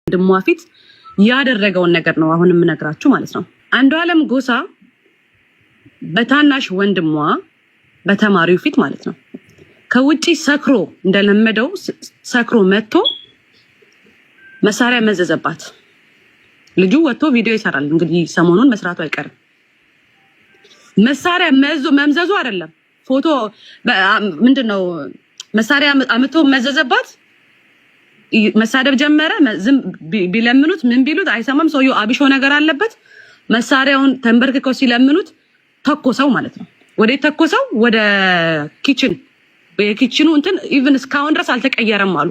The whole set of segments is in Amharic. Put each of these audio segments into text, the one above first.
ወንድሟ ፊት ያደረገውን ነገር ነው አሁን የምነግራችሁ ማለት ነው። አንዱዓለም ጎሳ በታናሽ ወንድሟ በተማሪው ፊት ማለት ነው ከውጪ ሰክሮ እንደለመደው ሰክሮ መጥቶ መሳሪያ መዘዘባት። ልጁ ወጥቶ ቪዲዮ ይሰራል እንግዲህ ሰሞኑን መስራቱ አይቀርም። መሳሪያ መምዘዙ አይደለም ፎቶ ምንድነው መሳሪያ አምጥቶ መዘዘባት። መሳደብ ጀመረ። ዝም ቢለምኑት ምን ቢሉት አይሰማም። ሰውየው አብሾ ነገር አለበት። መሳሪያውን ተንበርክከው ሲለምኑት ተኮሰው ማለት ነው። ወደ ተኮሰው ወደ ኪችን የኪችኑ እንትን ኢቭን እስካሁን ድረስ አልተቀየረም አሉ።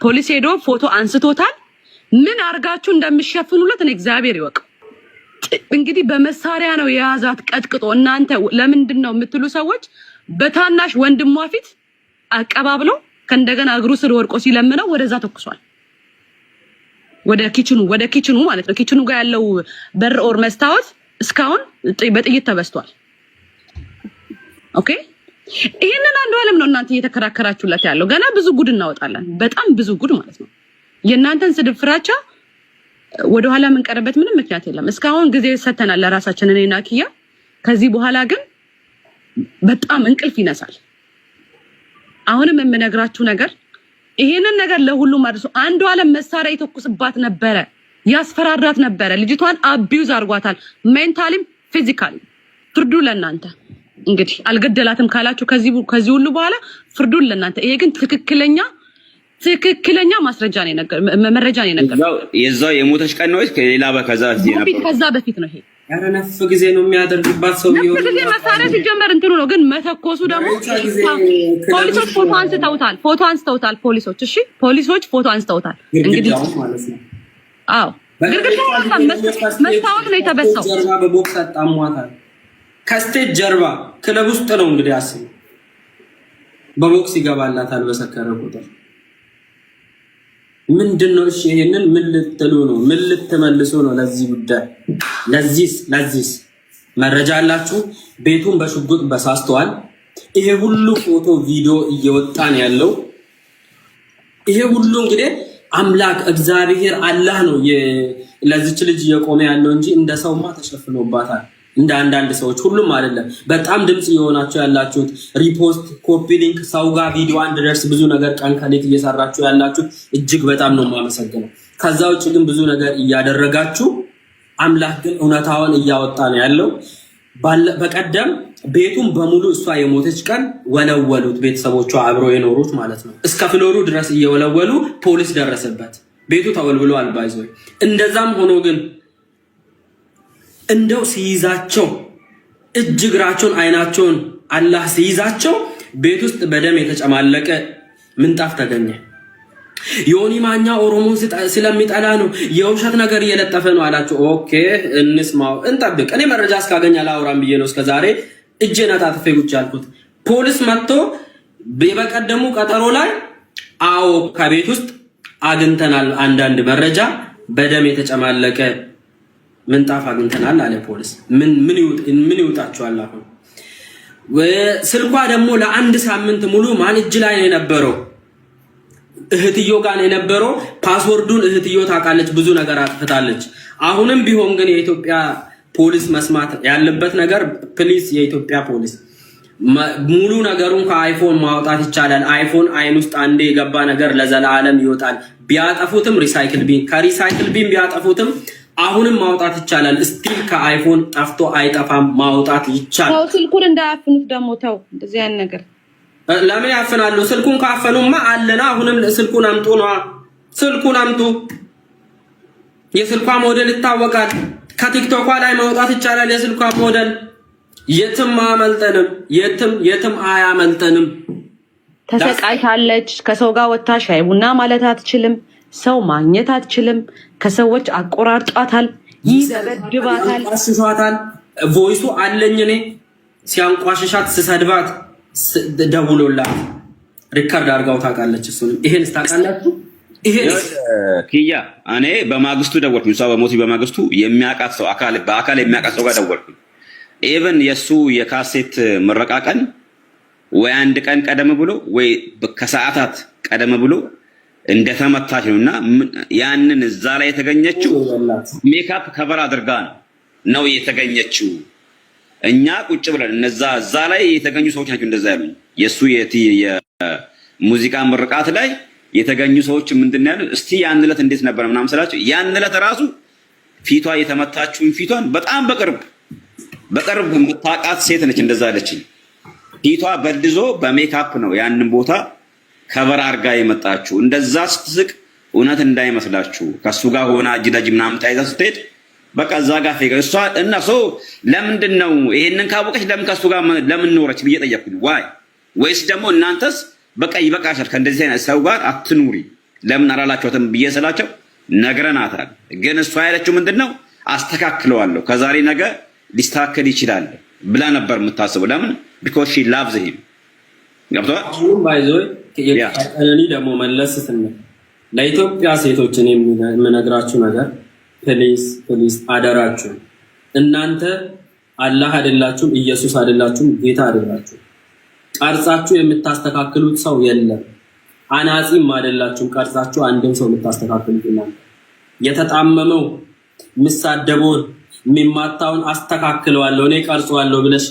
ፖሊስ ሄዶ ፎቶ አንስቶታል። ምን አርጋችሁ እንደምትሸፍኑለት እኔ እግዚአብሔር ይወቅ። እንግዲህ በመሳሪያ ነው የያዛት ቀጥቅጦ። እናንተ ለምንድን ነው የምትሉ ሰዎች በታናሽ ወንድሟ ፊት አቀባብሎ ከእንደገና እግሩ ስር ወርቆ ሲለምነው ወደዛ ተኩሷል። ወደ ኪችኑ ማለት ነው። ኪችኑ ጋር ያለው በር ኦር መስታወት እስካሁን በጥይት ተበስቷል። ኦኬ ይሄንን አንዱዓለም ነው እናንተ እየተከራከራችሁለት ያለው። ገና ብዙ ጉድ እናወጣለን። በጣም ብዙ ጉድ ማለት ነው። የእናንተን ስድብ ፍራቻ ወደኋላ የምንቀርበት ምንም ምክንያት የለም። እስካሁን ጊዜ ሰተናል ለራሳችን እኔና ኪያ። ከዚህ በኋላ ግን በጣም እንቅልፍ ይነሳል። አሁንም የምነግራችሁ ነገር ይሄንን ነገር ለሁሉም አድርሶ አንዱዓለም መሳሪያ ይተኩስባት ነበረ፣ ያስፈራራት ነበረ። ልጅቷን አቢዩዝ አርጓታል፣ ሜንታሊም ፊዚካሊ። ፍርዱ ለእናንተ እንግዲህ አልገደላትም ካላችሁ ከዚህ ሁሉ በኋላ ፍርዱን ለእናንተ። ይሄ ግን ትክክለኛ ማስረጃ ነው መረጃ ነው ነገር የዛው የሞተች ቀን ነው ከሌላ ከዛ በፊት ነው። ይሄ ያረነፍ ጊዜ ነው የሚያደርግባት ሰው ይሁን ጊዜ መሳሪያ ሲጀመር እንትኑ ነው። ግን መተኮሱ ደግሞ ፖሊሶች ፎቶ አንስተውታል ፖሊሶች። እሺ ፖሊሶች ፎቶ አንስተውታል። እንግዲህ አዎ መስታወት ነው የተበሳው። ጀርባ በቦክስ አጣሟታል። ከስቴጅ ጀርባ ክለብ ውስጥ ነው እንግዲህ አስቡ። በቦክስ ይገባላታል በሰከረ ቁጥር። ምንድነው? እሺ ይሄንን ምን ልትሉ ነው? ምን ልትመልሱ ነው? ለዚህ ጉዳይ ለዚህስ መረጃ አላችሁ? ቤቱን በሽጉጥ በሳስተዋል። ይሄ ሁሉ ፎቶ ቪዲዮ እየወጣ ነው ያለው። ይሄ ሁሉ እንግዲህ አምላክ እግዚአብሔር አላህ ነው ለዚች ልጅ እየቆመ ያለው እንጂ እንደ ሰውማ ተሸፍኖባታል። እንደ አንዳንድ ሰዎች ሁሉም አይደለም። በጣም ድምጽ እየሆናችሁ ያላችሁት ሪፖስት፣ ኮፒ ሊንክ፣ ሰው ጋር ቪዲዮ እንዲደርስ ብዙ ነገር ቀን ከሌት እየሰራችሁ ያላችሁት እጅግ በጣም ነው የማመሰግነው። ከዛ ውጭ ግን ብዙ ነገር እያደረጋችሁ አምላክ ግን እውነታውን እያወጣ ነው ያለው። በቀደም ቤቱን በሙሉ እሷ የሞተች ቀን ወለወሉት፣ ቤተሰቦቿ አብረው የኖሩት ማለት ነው። እስከ ፍሎሩ ድረስ እየወለወሉ ፖሊስ ደረሰበት። ቤቱ ተወልብሎ አልባይዞ። እንደዛም ሆኖ ግን እንደው ሲይዛቸው እጅ እግራቸውን አይናቸውን አላህ ሲይዛቸው ቤት ውስጥ በደም የተጨማለቀ ምንጣፍ ተገኘ። ዮኒ ማኛ ኦሮሞን ስለሚጠላ ነው የውሸት ነገር እየለጠፈ ነው አላችሁ። ኦኬ እንስማው፣ እንጠብቅ። እኔ መረጃ እስካገኝ አላወራም ብዬ ነው እስከዛሬ እጄን አጣጥፌ ቁጭ ያልኩት። ፖሊስ መጥቶ በቀደሙ ቀጠሮ ላይ አዎ ከቤት ውስጥ አግኝተናል አንዳንድ መረጃ፣ በደም የተጨማለቀ ምንጣፍ አግኝተናል አለ ፖሊስ። ምን ይውጣችኋል? አሁን ስልኳ ደግሞ ለአንድ ሳምንት ሙሉ ማን እጅ ላይ ነው የነበረው? እህትዮ ጋር ነው የነበረው። ፓስወርዱን እህትዮ ታውቃለች፣ ብዙ ነገር አጥፍታለች። አሁንም ቢሆን ግን የኢትዮጵያ ፖሊስ መስማት ያለበት ነገር ፕሊዝ፣ የኢትዮጵያ ፖሊስ ሙሉ ነገሩን ከአይፎን ማውጣት ይቻላል። አይፎን አይን ውስጥ አንዴ የገባ ነገር ለዘላለም ይወጣል። ቢያጠፉትም ሪሳይክል ቢን ከሪሳይክል ቢን ቢያጠፉትም አሁንም ማውጣት ይቻላል። ስቲል ከአይፎን ጠፍቶ አይጠፋም፣ ማውጣት ይቻላል። ተው ስልኩን እንዳያፍኑት ደግሞ ተው። እንደዚህ አይነት ነገር ለምን ያፍናሉ? ስልኩን ካፈኑማ አለና አሁንም ስልኩን አምጡ ነው። ስልኩን አምጡ። የስልኳ ሞዴል ይታወቃል። ከቲክቶኳ ላይ ማውጣት ይቻላል። የስልኳ ሞዴል የትም አያመልጠንም፣ የትም አያመልጠንም። ተሰቃይታለች። ከሰው ጋር ወጣ ሻይ ቡና ማለት አትችልም። ሰው ማግኘት አትችልም። ከሰዎች አቆራርጧታል፣ ይደበድባታል፣ ያንቋሽሻታል። ቮይሱ አለኝ እኔ ሲያንቋሽሻት ስሰድባት ደውሎላት ሪከርድ አድርጋው ታውቃለች። እሱንም ይሄን ታውቃላችሁ። ይሄን ኪያ እኔ በማግስቱ ደወልኩኝ። እሷ በሞቲ በማግስቱ የሚያውቃት ሰው በአካል የሚያውቃት ሰው ጋር ደወልኩኝ። ኢቭን የሱ የካሴት ምረቃ ቀን ወይ አንድ ቀን ቀደም ብሎ ወይ ከሰዓታት ቀደም ብሎ እንደተመታች ነውና ያንን እዛ ላይ የተገኘችው ሜካፕ ከበር አድርጋ ነው የተገኘችው። እኛ ቁጭ ብለን እዛ ላይ የተገኙ ሰዎች ናቸው እንደዛ ያሉኝ። የሱ የሙዚቃ ምርቃት ላይ የተገኙ ሰዎች ምንድነው ያሉት? እስቲ ያን ዕለት እንዴት ነበር ምናምን ስላቸው ያን ዕለት ራሱ ፊቷ የተመታችውን ፊቷን በጣም በቅርብ የምታውቃት ሴት ነች እንደዛ አለችኝ። ፊቷ በልዞ በሜካፕ ነው ያንን ቦታ ከበር አርጋ የመጣችው። እንደዛ ስትስቅ እውነት እንዳይመስላችሁ ከሱ ጋር ሆና እጅ ለእጅ ምናምን ታይዛ ስትሄድ በቃ እዛ ጋር ፈይገ እሷ እና ሰው ለምንድን ነው ይሄንን ካወቀች ለምን ከሱ ጋር ለምን ኖረች ብዬ ጠየቅኩኝ። ወይስ ደግሞ እናንተስ በቃ ይበቃሻል ከእንደዚህ አይነት ሰው ጋር አትኑሪ ለምን አላላችሁትም ብዬ ስላቸው ነግረናታል። ግን እሷ ያለችው ምንድነው አስተካክለዋለሁ ከዛሬ ነገ ሊስተካከል ይችላል ብላ ነበር የምታስበው። ለምን because she loves him ገብቷል። ሁሉም ባይዞይ እኔ ደግሞ መለስ ስንል ለኢትዮጵያ ሴቶች እኔ የምነግራችሁ ነገር ፕሊዝ አደራችሁ፣ እናንተ አላህ አይደላችሁም፣ ኢየሱስ አይደላችሁም፣ ጌታ አይደላችሁም። ቀርጻችሁ የምታስተካክሉት ሰው የለም። አናጺም አይደላችሁም። ቀርጻችሁ አንድም ሰው የምታስተካክሉት እናንተ የተጣመመው ምሳደበውን የሚማታውን አስተካክለዋለሁ እኔ ቀርጸዋለሁ ብለሽ